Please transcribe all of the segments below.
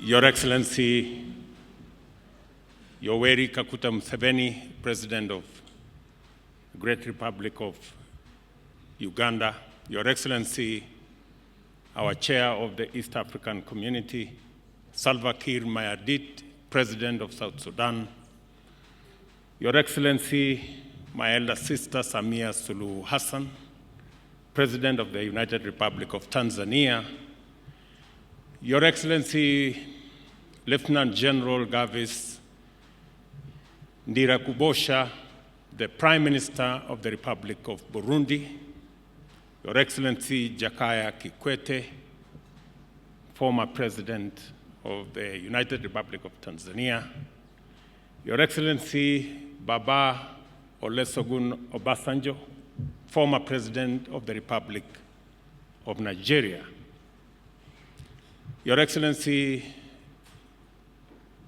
Your Excellency, Yoweri Kaguta Museveni, President of the Great Republic of Uganda, Your Excellency, our Chair of the East African Community, Salva Kiir Mayardit, President of South Sudan, Your Excellency, my elder sister Samia Suluhu Hassan, President of the United Republic of Tanzania, Your Excellency, Lieutenant General Gavis Ndirakubosha, the Prime Minister of the Republic of Burundi, Your Excellency Jakaya Kikwete, former President of the United Republic of Tanzania, Your Excellency Baba Olusegun Obasanjo, former President of the Republic of Nigeria, Your Excellency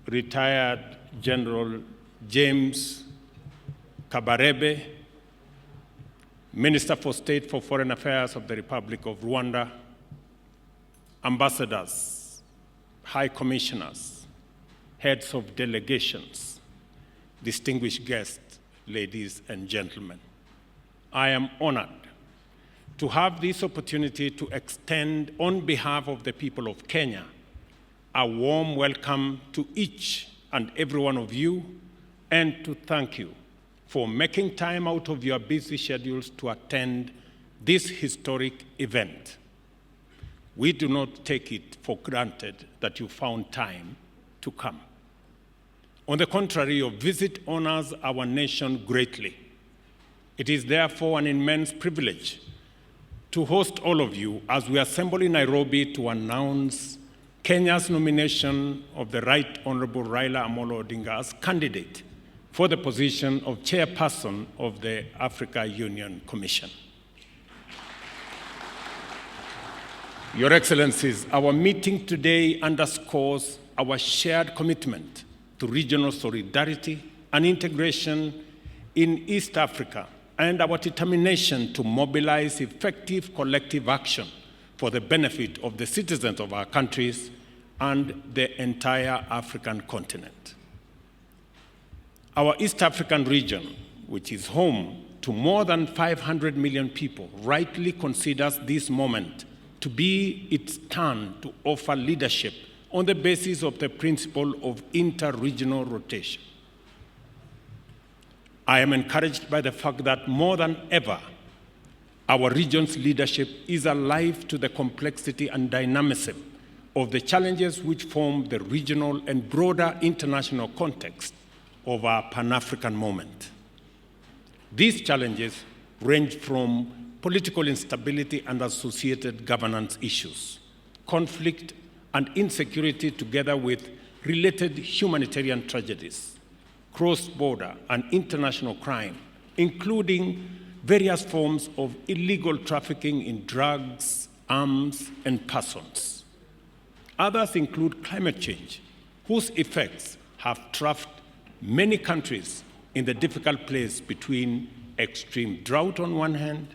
retired General James Kabarebe, Minister for State for Foreign Affairs of the Republic of Rwanda, ambassadors, high commissioners, heads of delegations, distinguished guests, ladies and gentlemen. I am honored to have this opportunity to extend, on behalf of the people of Kenya, a warm welcome to each and every one of you, and to thank you for making time out of your busy schedules to attend this historic event. We do not take it for granted that you found time to come. On the contrary, your visit honors our nation greatly. It is therefore an immense privilege to host all of you as we assemble in Nairobi to announce Kenya's nomination of the Right Honorable Raila Odinga as candidate for the position of chairperson of the Africa Union Commission. Your Excellencies, our meeting today underscores our shared commitment to regional solidarity and integration in East Africa, and our determination to mobilize effective collective action for the benefit of the citizens of our countries and the entire African continent. Our East African region, which is home to more than 500 million people, rightly considers this moment to be its turn to offer leadership on the basis of the principle of inter-regional rotation. I am encouraged by the fact that more than ever, our region's leadership is alive to the complexity and dynamism of the challenges which form the regional and broader international context of our Pan-African moment. These challenges range from political instability and associated governance issues, conflict and insecurity together with related humanitarian tragedies, cross-border and international crime, including various forms of illegal trafficking in drugs, arms, and persons. Others include climate change, whose effects have trapped many countries in the difficult place between extreme drought on one hand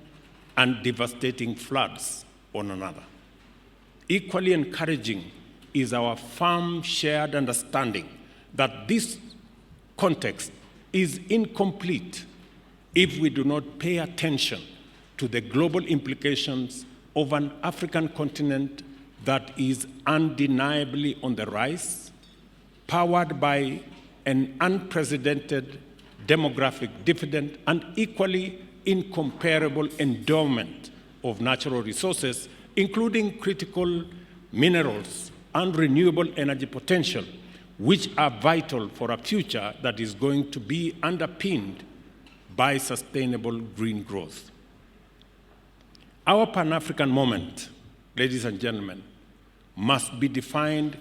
and devastating floods on another. Equally encouraging is our firm shared understanding that this context is incomplete if we do not pay attention to the global implications of an African continent that is undeniably on the rise, powered by an unprecedented demographic dividend and equally incomparable endowment of natural resources, including critical minerals and renewable energy potential, which are vital for a future that is going to be underpinned by sustainable green growth. Our Pan-African moment, ladies and gentlemen, must be defined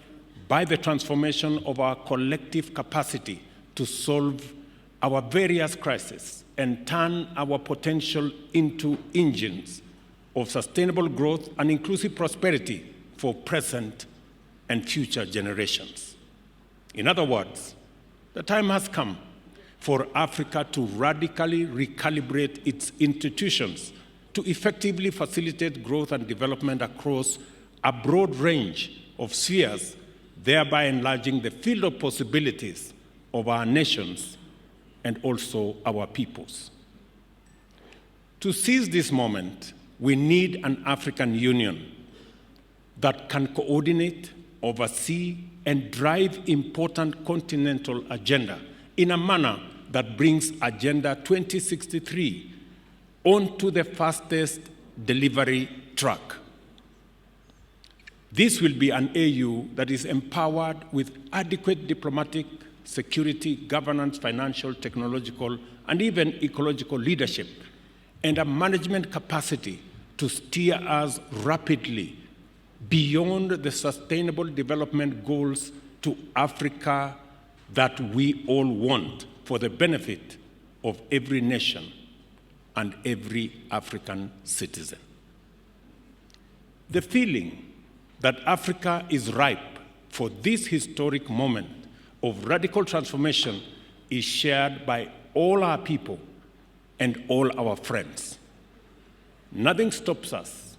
by the transformation of our collective capacity to solve our various crises and turn our potential into engines of sustainable growth and inclusive prosperity for present and future generations. In other words, the time has come for Africa to radically recalibrate its institutions to effectively facilitate growth and development across a broad range of spheres thereby enlarging the field of possibilities of our nations and also our peoples. To seize this moment, we need an African Union that can coordinate, oversee, and drive important continental agenda in a manner that brings Agenda 2063 onto the fastest delivery track. This will be an AU that is empowered with adequate diplomatic, security, governance, financial, technological, and even ecological leadership, and a management capacity to steer us rapidly beyond the sustainable development goals to Africa that we all want for the benefit of every nation and every African citizen. The feeling that Africa is ripe for this historic moment of radical transformation is shared by all our people and all our friends. Nothing stops us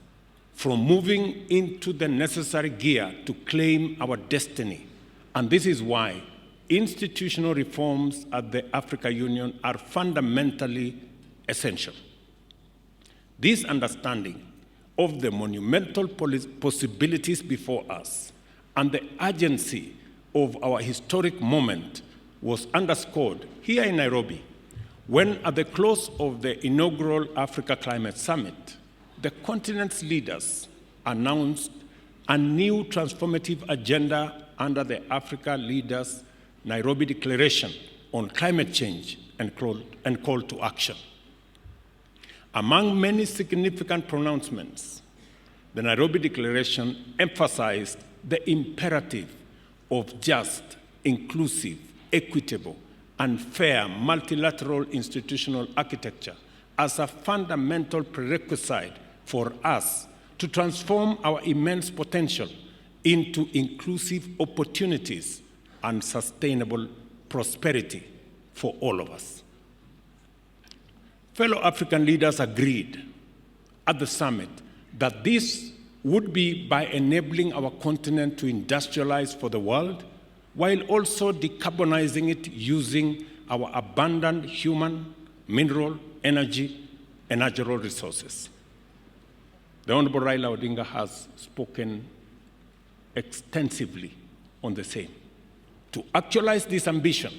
from moving into the necessary gear to claim our destiny, and this is why institutional reforms at the African Union are fundamentally essential. This understanding of the monumental possibilities before us and the urgency of our historic moment was underscored here in Nairobi when, at the close of the inaugural Africa Climate Summit, the continent's leaders announced a new transformative agenda under the Africa Leaders Nairobi Declaration on Climate Change and call to action. Among many significant pronouncements, the Nairobi Declaration emphasized the imperative of just, inclusive, equitable, and fair multilateral institutional architecture as a fundamental prerequisite for us to transform our immense potential into inclusive opportunities and sustainable prosperity for all of us. Fellow African leaders agreed at the summit that this would be by enabling our continent to industrialize for the world while also decarbonizing it using our abundant human, mineral, energy, and natural resources. The Honorable Raila Odinga has spoken extensively on the same. To actualize this ambition,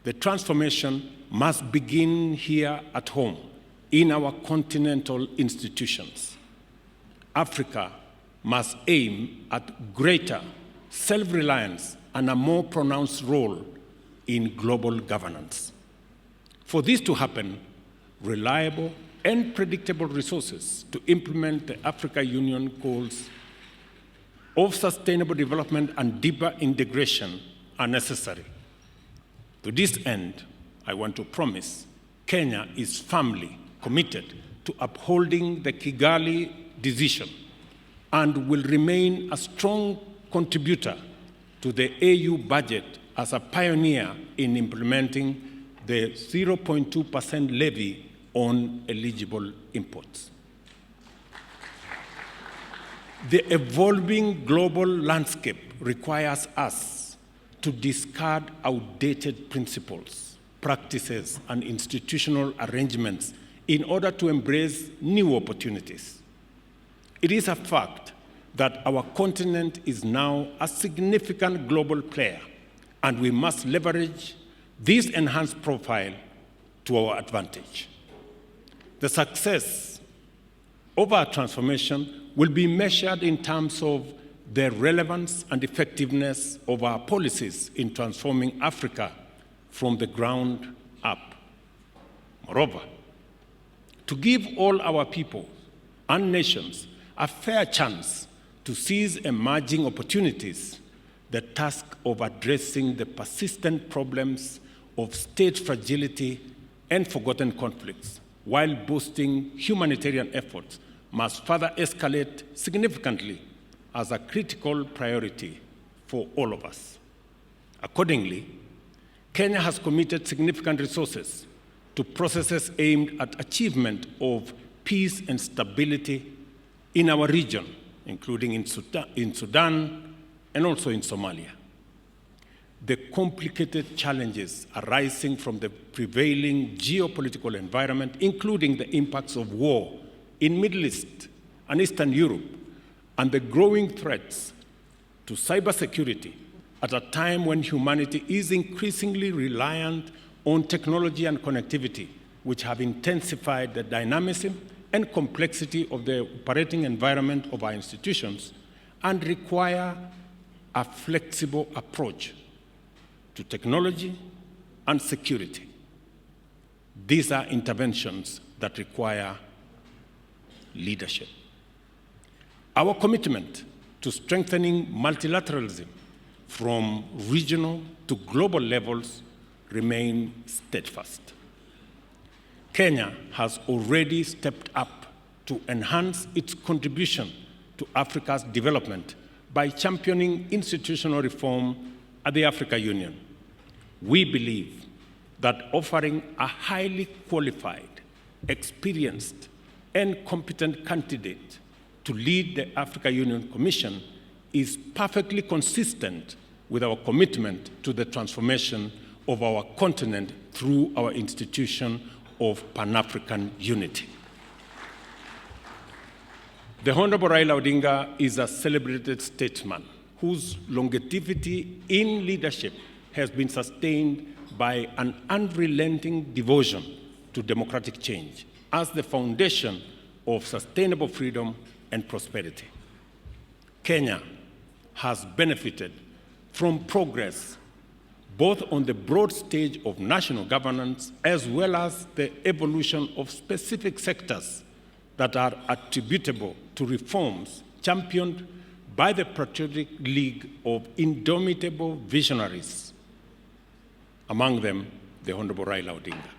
the transformation must begin here at home in our continental institutions. Africa must aim at greater self-reliance and a more pronounced role in global governance. For this to happen, reliable and predictable resources to implement the African Union goals of sustainable development and deeper integration are necessary. To this end, I want to promise Kenya is firmly committed to upholding the Kigali decision and will remain a strong contributor to the AU budget as a pioneer in implementing the 0.2% levy on eligible imports. The evolving global landscape requires us to discard outdated principles, practices, and institutional arrangements in order to embrace new opportunities. It is a fact that our continent is now a significant global player, and we must leverage this enhanced profile to our advantage. The success of our transformation will be measured in terms of the relevance and effectiveness of our policies in transforming Africa from the ground up. Moreover, to give all our people and nations a fair chance to seize emerging opportunities, the task of addressing the persistent problems of state fragility and forgotten conflicts while boosting humanitarian efforts must further escalate significantly as a critical priority for all of us. Accordingly, Kenya has committed significant resources to processes aimed at achievement of peace and stability in our region, including in Sudan, and also in Somalia. The complicated challenges arising from the prevailing geopolitical environment, including the impacts of war in Middle East and Eastern Europe, and the growing threats to cybersecurity at a time when humanity is increasingly reliant on technology and connectivity, which have intensified the dynamism and complexity of the operating environment of our institutions and require a flexible approach to technology and security. These are interventions that require leadership. Our commitment to strengthening multilateralism from regional to global levels remain steadfast. Kenya has already stepped up to enhance its contribution to Africa's development by championing institutional reform at the African Union. We believe that offering a highly qualified, experienced, and competent candidate to lead the African Union Commission is perfectly consistent with our commitment to the transformation of our continent through our institution of Pan-African unity. The Honorable Raila Odinga is a celebrated statesman whose longevity in leadership has been sustained by an unrelenting devotion to democratic change as the foundation of sustainable freedom and prosperity. Kenya has benefited from progress both on the broad stage of national governance as well as the evolution of specific sectors that are attributable to reforms championed by the Patriotic League of indomitable visionaries, among them the Honorable Raila Odinga.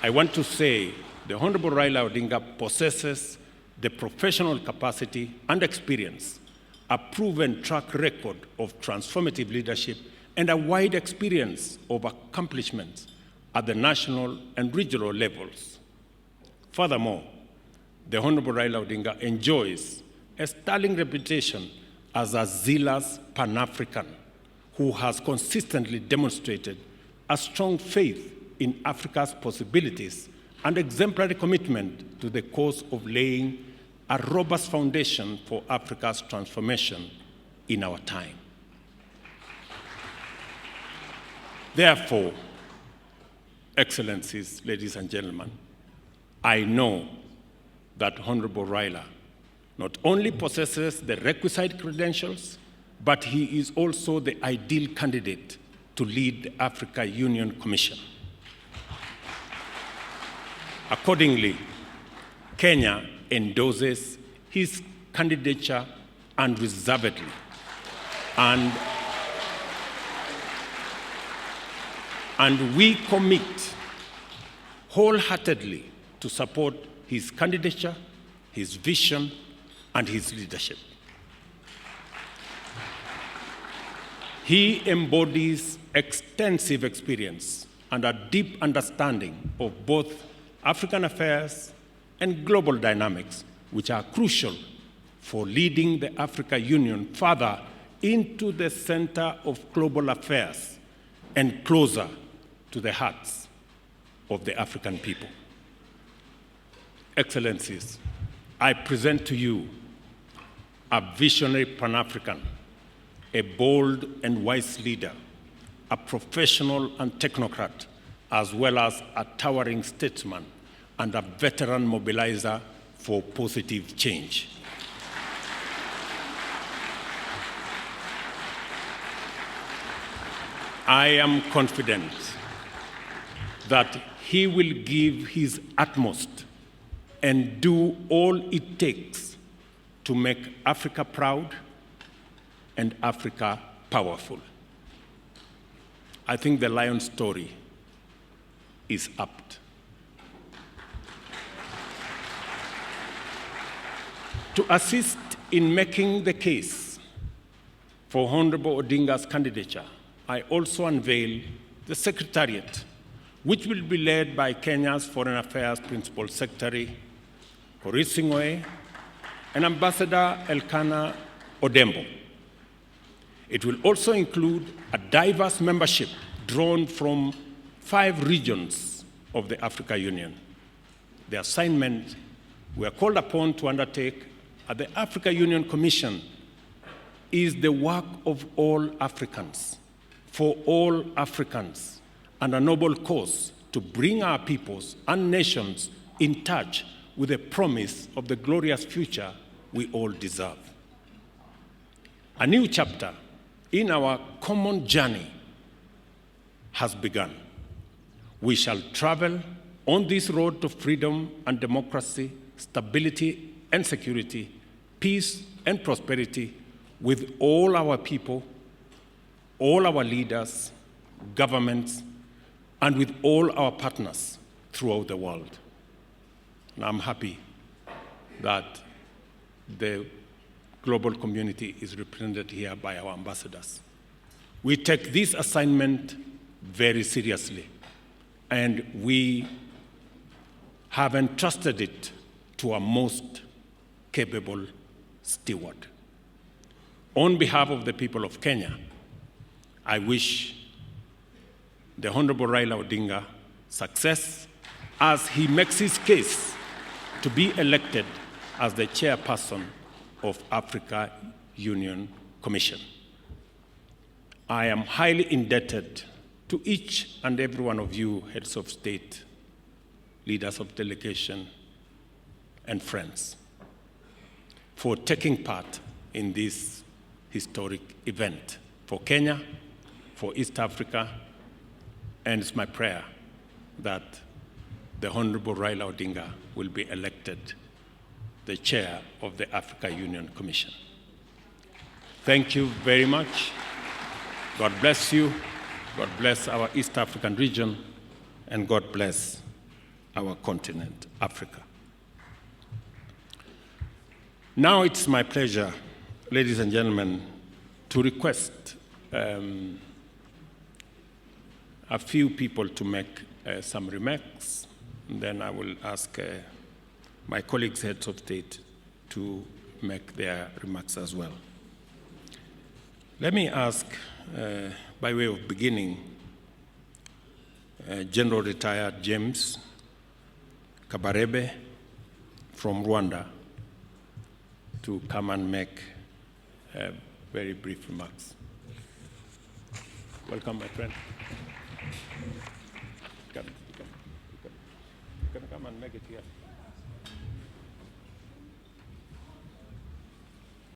I want to say the Honorable Raila Odinga possesses the professional capacity and experience, a proven track record of transformative leadership, and a wide experience of accomplishments at the national and regional levels. Furthermore, the Honorable Raila Odinga enjoys a sterling reputation as a zealous Pan-African who has consistently demonstrated a strong faith in Africa's possibilities and exemplary commitment to the cause of laying a robust foundation for Africa's transformation in our time. Therefore, Excellencies, ladies and gentlemen, I know that Honorable Raila not only possesses the requisite credentials, but he is also the ideal candidate to lead the Africa Union Commission. Accordingly, Kenya endorses his candidature unreservedly, and we commit wholeheartedly to support his candidature, his vision, and his leadership. He embodies extensive experience and a deep understanding of both African affairs and global dynamics, which are crucial for leading the African Union further into the center of global affairs and closer to the hearts of the African people. Excellencies, I present to you a visionary Pan-African, a bold and wise leader, a professional and technocrat, as well as a towering statesman and a veteran mobilizer for positive change. I am confident that he will give his utmost and do all it takes to make Africa proud and Africa powerful. I think the lion story is apt. To assist in making the case for Honorable Odinga's candidature, I also unveil the Secretariat, which will be led by Kenya's Foreign Affairs Principal Secretary, Korir Sing'oei, and Ambassador Elkanah Odembo. It will also include a diverse membership drawn from 5 regions of the Africa Union. The assignment we are called upon to undertake at the Africa Union Commission is the work of all Africans, for all Africans, and a noble cause to bring our peoples and nations in touch with the promise of the glorious future we all deserve. A new chapter in our common journey has begun. We shall travel on this road to freedom and democracy, stability and security, peace and prosperity with all our people, all our leaders, governments, and with all our partners throughout the world. And I'm happy that the global community is represented here by our ambassadors. We take this assignment very seriously, and we have entrusted it to our most capable steward. On behalf of the people of Kenya, I wish the Honorable Raila Odinga success as he makes his case to be elected as the chairperson of Africa Union Commission. I am highly indebted to each and every one of you, heads of state, leaders of delegation, and friends, for taking part in this historic event for Kenya, for East Africa, and it's my prayer that the Honorable Raila Odinga will be elected the chair of the Africa Union Commission. Thank you very much. God bless you. God bless our East African region, and God bless our continent, Africa. Now it's my pleasure, ladies and gentlemen, to request a few people to make some remarks, and then I will ask my colleagues, heads of state, to make their remarks as well. Let me ask, by way of beginning, General Retired James Kabarebe from Rwanda to come and make very brief remarks. Welcome, my friend. You can come and make it here.